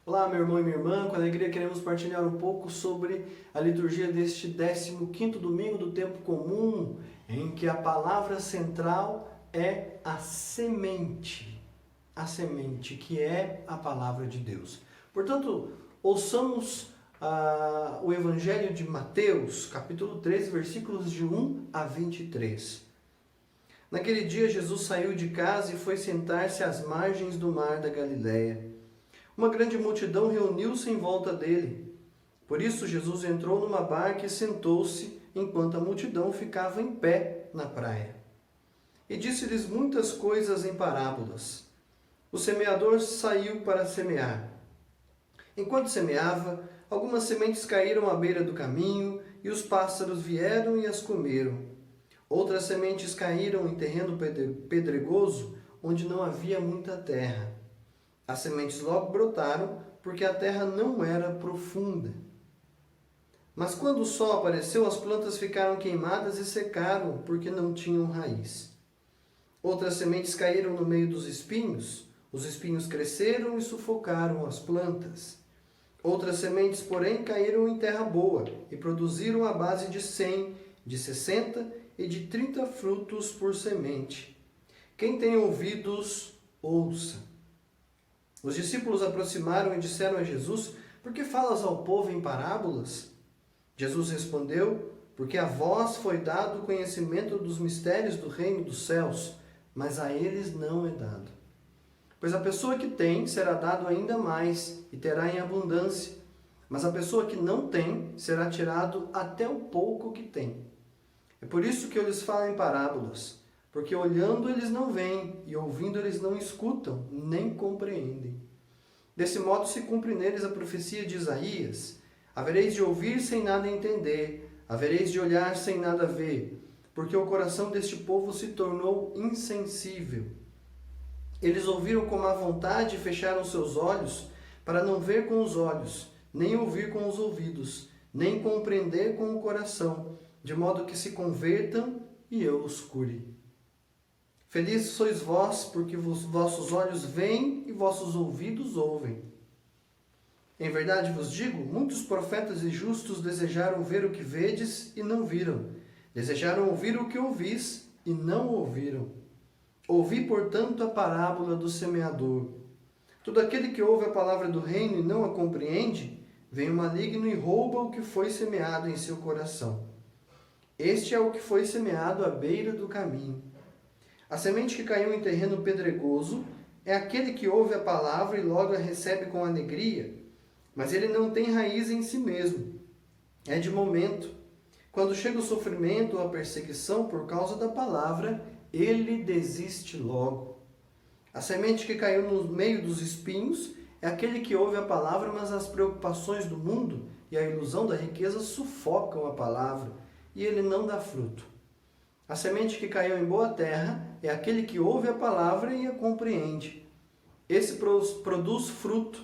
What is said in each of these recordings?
Olá, meu irmão e minha irmã, com alegria queremos partilhar um pouco sobre a liturgia deste 15º domingo do tempo comum, em que a palavra central é a semente que é a palavra de Deus. Portanto, ouçamos o Evangelho de Mateus, capítulo 13, versículos de 1 a 23. Naquele dia, Jesus saiu de casa e foi sentar-se às margens do mar da Galileia. Uma grande multidão reuniu-se em volta dele. Por isso, Jesus entrou numa barca e sentou-se, enquanto a multidão ficava em pé na praia. E disse-lhes muitas coisas em parábolas. O semeador saiu para semear. Enquanto semeava, algumas sementes caíram à beira do caminho, e os pássaros vieram e as comeram. Outras sementes caíram em terreno pedregoso, onde não havia muita terra. As sementes logo brotaram, porque a terra não era profunda. Mas quando o sol apareceu, as plantas ficaram queimadas e secaram, porque não tinham raiz. Outras sementes caíram no meio dos espinhos. Os espinhos cresceram e sufocaram as plantas. Outras sementes, porém, caíram em terra boa e produziram a base de 100, de 60 e de 30 frutos por semente. Quem tem ouvidos, ouça. Os discípulos aproximaram e disseram a Jesus: por que falas ao povo em parábolas? Jesus respondeu: porque a vós foi dado o conhecimento dos mistérios do reino dos céus, mas a eles não é dado. Pois a pessoa que tem será dado ainda mais e terá em abundância, mas a pessoa que não tem será tirado até o pouco que tem. É por isso que eu lhes falo em parábolas, porque olhando eles não veem e ouvindo eles não escutam, nem compreendem. Desse modo se cumpre neles a profecia de Isaías: havereis de ouvir sem nada entender, havereis de olhar sem nada ver, porque o coração deste povo se tornou insensível. Eles ouviram com má vontade e fecharam seus olhos, para não ver com os olhos, nem ouvir com os ouvidos, nem compreender com o coração, de modo que se convertam e eu os cure. Felizes sois vós, porque vossos olhos veem e vossos ouvidos ouvem. Em verdade vos digo, muitos profetas e justos desejaram ver o que vedes e não viram. Desejaram ouvir o que ouvis e não ouviram. Ouvi, portanto, a parábola do semeador. Todo aquele que ouve a palavra do reino e não a compreende, vem o maligno e rouba o que foi semeado em seu coração. Este é o que foi semeado à beira do caminho. A semente que caiu em terreno pedregoso é aquele que ouve a palavra e logo a recebe com alegria, mas ele não tem raiz em si mesmo. É de momento. Quando chega o sofrimento ou a perseguição por causa da palavra, ele desiste logo. A semente que caiu no meio dos espinhos é aquele que ouve a palavra, mas as preocupações do mundo e a ilusão da riqueza sufocam a palavra, e ele não dá fruto. A semente que caiu em boa terra é aquele que ouve a palavra e a compreende. Esse produz fruto,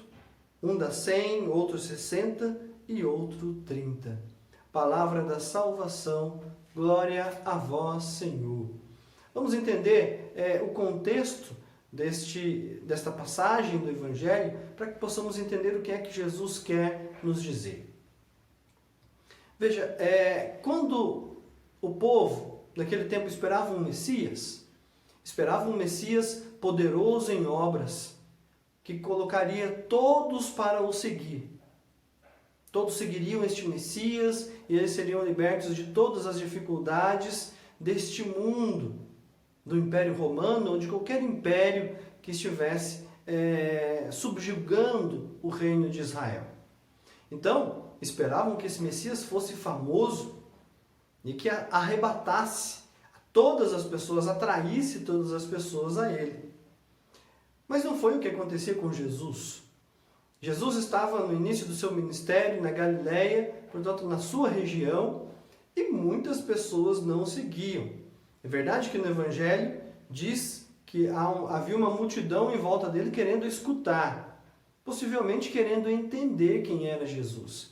um dá 100, outro 60 e outro 30. Palavra da salvação, glória a vós, Senhor. Vamos entender o contexto desta passagem do Evangelho, para que possamos entender o que é que Jesus quer nos dizer. Veja, quando o povo naquele tempo esperava um Messias poderoso em obras, que colocaria todos para o seguir. Todos seguiriam este Messias e eles seriam libertos de todas as dificuldades deste mundo, do Império Romano ou de qualquer império que estivesse subjugando o reino de Israel. Então, esperavam que esse Messias fosse famoso e que arrebatasse todas as pessoas, atraísse todas as pessoas a ele. Mas não foi o que acontecia com Jesus. Jesus estava no início do seu ministério na Galileia, portanto na sua região, e muitas pessoas não o seguiam. É verdade que no Evangelho diz que havia uma multidão em volta dele querendo escutar, possivelmente querendo entender quem era Jesus.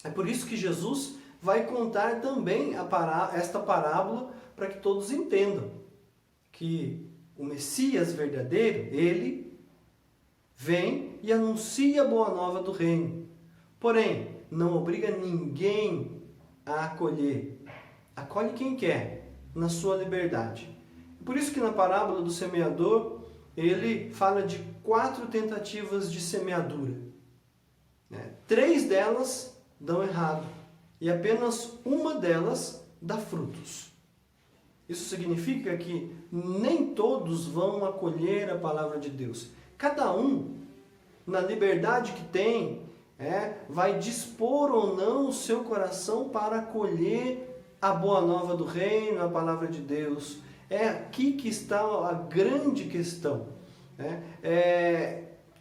É por isso que Jesus vai contar também esta parábola para que todos entendam que o Messias verdadeiro, ele vem e anuncia a boa nova do reino. Porém, não obriga ninguém a acolher. Acolhe quem quer, na sua liberdade. Por isso que na parábola do semeador, ele fala de 4 tentativas de semeadura. 3 delas dão errado e apenas uma delas dá frutos. Isso significa que nem todos vão acolher a palavra de Deus. Cada um, na liberdade que tem, vai dispor ou não o seu coração para acolher a boa nova do reino, a palavra de Deus. É aqui que está a grande questão.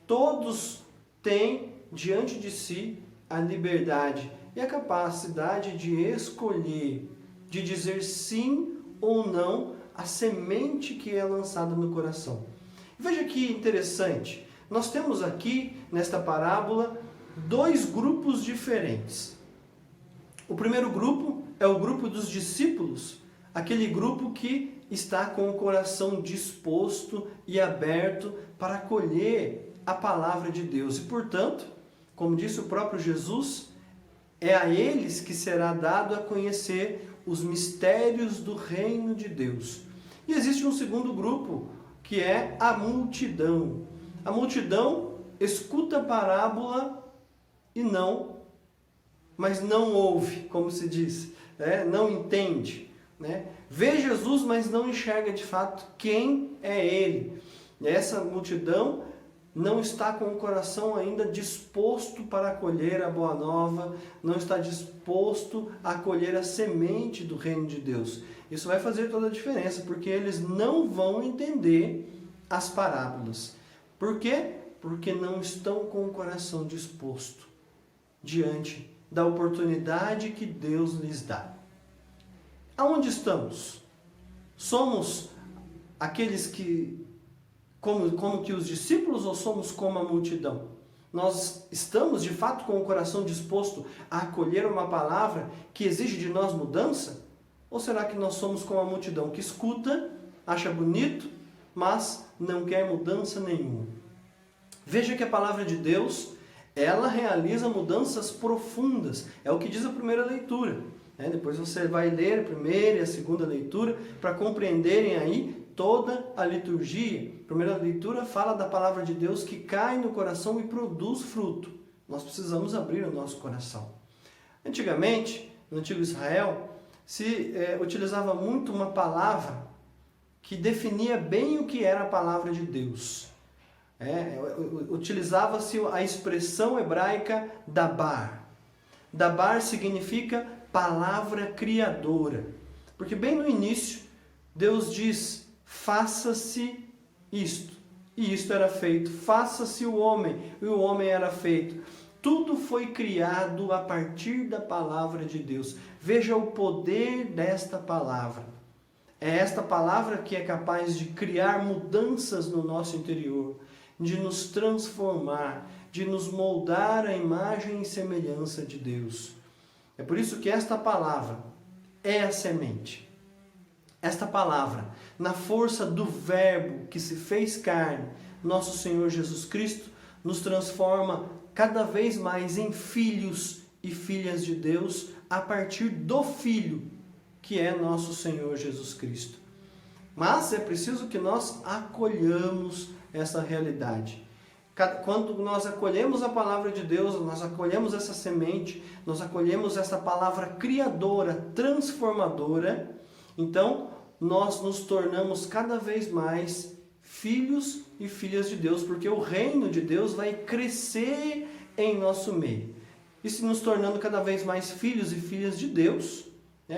Todos têm diante de si a liberdade e a capacidade de escolher, de dizer sim ou não à semente que é lançada no coração. Veja que interessante, nós temos aqui nesta parábola 2 grupos diferentes. O primeiro grupo é o grupo dos discípulos, aquele grupo que está com o coração disposto e aberto para acolher a palavra de Deus. E, portanto, como disse o próprio Jesus, é a eles que será dado a conhecer os mistérios do reino de Deus. E existe um segundo grupo, que é a multidão. A multidão escuta a parábola mas não ouve, como se diz, não entende. Vê Jesus, mas não enxerga de fato quem é Ele. Essa multidão não está com o coração ainda disposto para acolher a boa nova, não está disposto a acolher a semente do reino de Deus. Isso vai fazer toda a diferença, porque eles não vão entender as parábolas. Por quê? Porque não estão com o coração disposto diante da oportunidade que Deus lhes dá. Aonde estamos? Somos aqueles que, como que os discípulos, ou somos como a multidão? Nós estamos de fato com o coração disposto a acolher uma palavra que exige de nós mudança? Ou será que nós somos como a multidão que escuta, acha bonito, mas não quer mudança nenhuma? Veja que a palavra de Deus, ela realiza mudanças profundas. É o que diz a primeira leitura. Depois você vai ler a primeira e a segunda leitura para compreenderem aí toda a liturgia. A primeira leitura fala da palavra de Deus que cai no coração e produz fruto. Nós precisamos abrir o nosso coração. Antigamente, no antigo Israel, se utilizava muito uma palavra que definia bem o que era a palavra de Deus. Utilizava-se a expressão hebraica dabar. Dabar significa palavra criadora. Porque bem no início, Deus diz, faça-se isto. E isto era feito. Faça-se o homem. E o homem era feito. Tudo foi criado a partir da palavra de Deus. Veja o poder desta palavra. É esta palavra que é capaz de criar mudanças no nosso interior, de nos transformar, de nos moldar à imagem e semelhança de Deus. É por isso que esta palavra é a semente. Esta palavra, na força do Verbo que se fez carne, nosso Senhor Jesus Cristo, nos transforma cada vez mais em filhos e filhas de Deus a partir do Filho, que é nosso Senhor Jesus Cristo. Mas é preciso que nós acolhamos essa realidade. Quando nós acolhemos a palavra de Deus, nós acolhemos essa semente, nós acolhemos essa palavra criadora, transformadora, então nós nos tornamos cada vez mais filhos e filhas de Deus, porque o reino de Deus vai crescer em nosso meio. E se nos tornando cada vez mais filhos e filhas de Deus,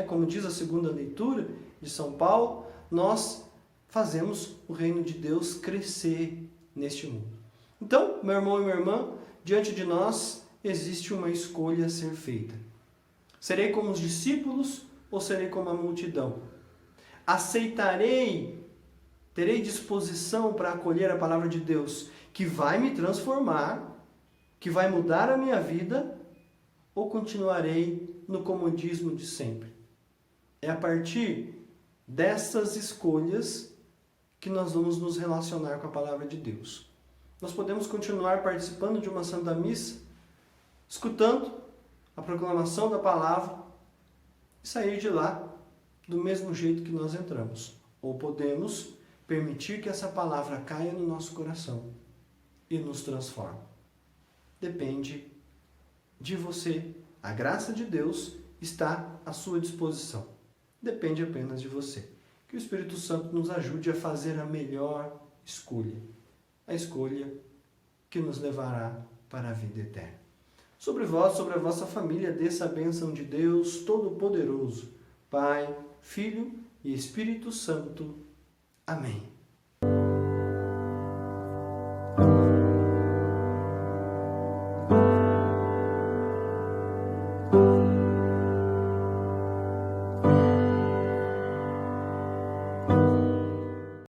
como diz a segunda leitura de São Paulo, nós fazemos o reino de Deus crescer neste mundo. Então, meu irmão e minha irmã, diante de nós existe uma escolha a ser feita. Serei como os discípulos ou serei como a multidão? Terei disposição para acolher a palavra de Deus, que vai me transformar, que vai mudar a minha vida, ou continuarei no comodismo de sempre? É a partir dessas escolhas que nós vamos nos relacionar com a palavra de Deus. Nós podemos continuar participando de uma Santa Missa, escutando a proclamação da palavra e sair de lá do mesmo jeito que nós entramos. Ou podemos permitir que essa palavra caia no nosso coração e nos transforme. Depende de você. A graça de Deus está à sua disposição. Depende apenas de você. Que o Espírito Santo nos ajude a fazer a melhor escolha. A escolha que nos levará para a vida eterna. Sobre vós, sobre a vossa família, desça a bênção de Deus Todo-Poderoso, Pai, Filho e Espírito Santo. Amém.